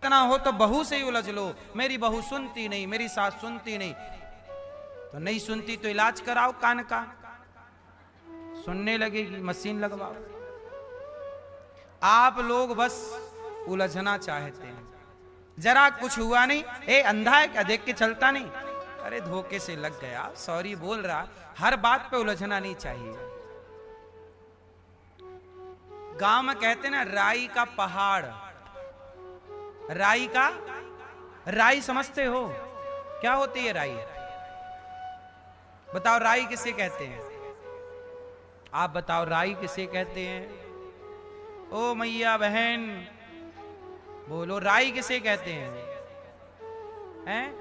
इतना हो तो बहू से ही उलझ लो, मेरी बहू सुनती नहीं, मेरी सास सुनती नहीं। तो नहीं सुनती तो इलाज कराओ कान का, सुनने लगेगी, मशीन लगवाओ। आप लोग बस उलझना चाहते हैं। जरा कुछ हुआ नहीं, ए अंधा है क्या, देख के चलता नहीं, अरे धोखे से लग गया, सॉरी बोल रहा। हर बात पे उलझना नहीं चाहिए। गांव में कहते ना राई का पहाड़, राई समझते हो क्या होती है राई? बताओ राई किसे कहते हैं? आप बताओ राई किसे कहते हैं? ओ मैया बहन बोलो, राई किसे कहते हैं? हैं?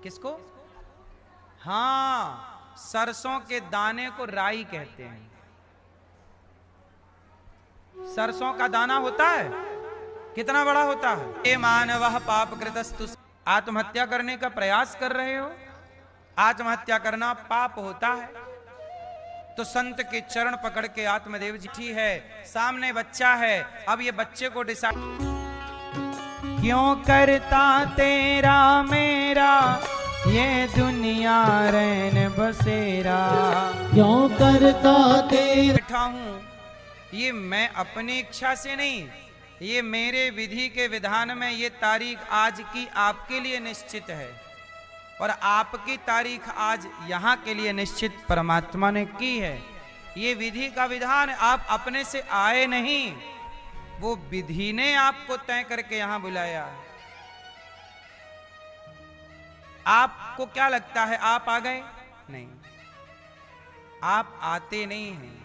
किसको? हाँ, सरसों के दाने को राई कहते हैं। सरसों का दाना होता है, कितना बड़ा होता है। ये मानवः पाप कृतस्तु, आत्महत्या करने का प्रयास कर रहे हो, आत्महत्या करना पाप होता है। तो संत के चरण पकड़ के आत्मदेव जी है, सामने बच्चा है, अब ये बच्चे को डिसाइड क्यों करता तेरा मेरा ये दुनिया रैन बसेरा, क्यों करता तेरा। बैठा हूं, ये मैं अपनी इच्छा से नहीं, ये मेरे विधि के विधान में ये तारीख आज की आपके लिए निश्चित है, और आपकी तारीख आज यहाँ के लिए निश्चित परमात्मा ने की है। ये विधि का विधान, आप अपने से आए नहीं, वो विधि ने आपको तय करके यहाँ बुलाया है। आपको क्या लगता है आप आ गए? नहीं, आप आते नहीं हैं,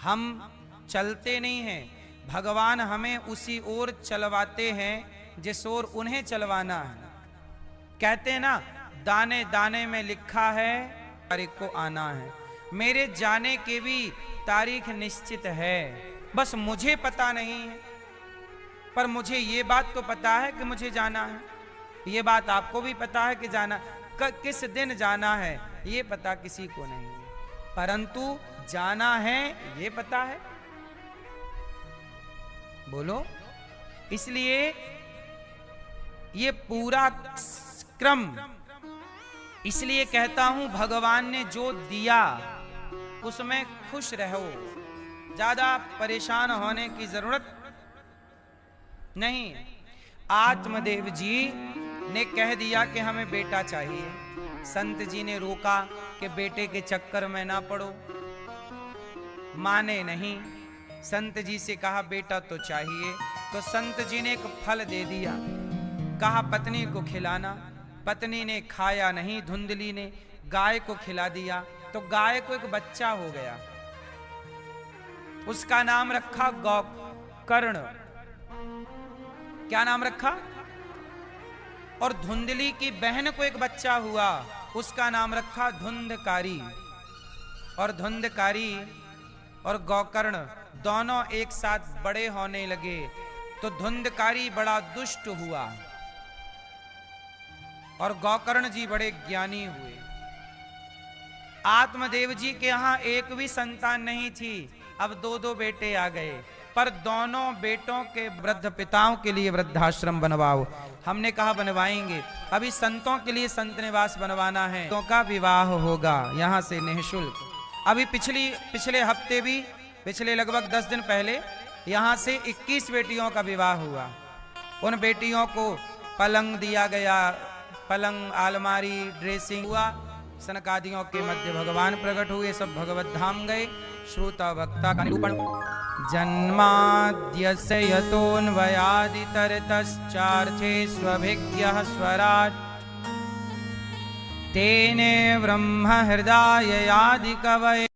हम चलते नहीं हैं। भगवान हमें उसी ओर चलवाते हैं जिस ओर उन्हें चलवाना है। कहते हैं ना, दाने दाने में लिखा है तारीख को आना है। मेरे जाने की भी तारीख निश्चित है, बस मुझे पता नहीं है, पर मुझे ये बात तो पता है कि मुझे जाना है। ये बात आपको भी पता है कि जाना, किस दिन जाना है ये पता किसी को नहीं है, परंतु जाना है ये पता है। बोलो, इसलिए ये पूरा क्रम, इसलिए कहता हूं भगवान ने जो दिया उसमें खुश रहो, ज्यादा परेशान होने की जरूरत नहीं। आत्मदेव जी ने कह दिया कि हमें बेटा चाहिए, संत जी ने रोका कि बेटे के चक्कर में ना पड़ो, माने नहीं। संत जी से कहा बेटा तो चाहिए, तो संत जी ने एक फल दे दिया, कहा पत्नी को खिलाना। पत्नी ने खाया नहीं, धुंधली ने गाय को खिला दिया, तो गाय को एक बच्चा हो गया, उसका नाम रखा गौकर्ण। क्या नाम रखा? और धुंधली की बहन को एक बच्चा हुआ, उसका नाम रखा धुंधकारी। और धुंधकारी और गौकर्ण दोनों एक साथ बड़े होने लगे, तो धुंधकारी बड़ा दुष्ट हुआ और गौकर्ण जी बड़े ज्ञानी हुए। आत्मदेव जी के यहां एक भी संतान नहीं थी, अब दो दो बेटे आ गए, पर दोनों बेटों के वृद्ध पिताओं के लिए वृद्धाश्रम बनवाओ। हमने कहा बनवाएंगे, अभी संतों के लिए संत निवास बनवाना है, तो का विवाह होगा यहां से निःशुल्क। अभी पिछले हफ्ते भी, पिछले लगभग 10 दिन पहले यहां से 21 बेटियों का विवाह हुआ। उन बेटियों को पलंग दिया गया, पलंग, अलमारी, ड्रेसिंग हुआ। सनकादियों के मध्य भगवान प्रकट हुए, सब भगवत धाम गए। श्रोता वक्ता का निरूपण। जन्माद्यस्य यतोऽन्वयादितरतश्चार्थेष्वभिज्ञः स्वराट् तेने ब्रह्म हृदय आदि कवये।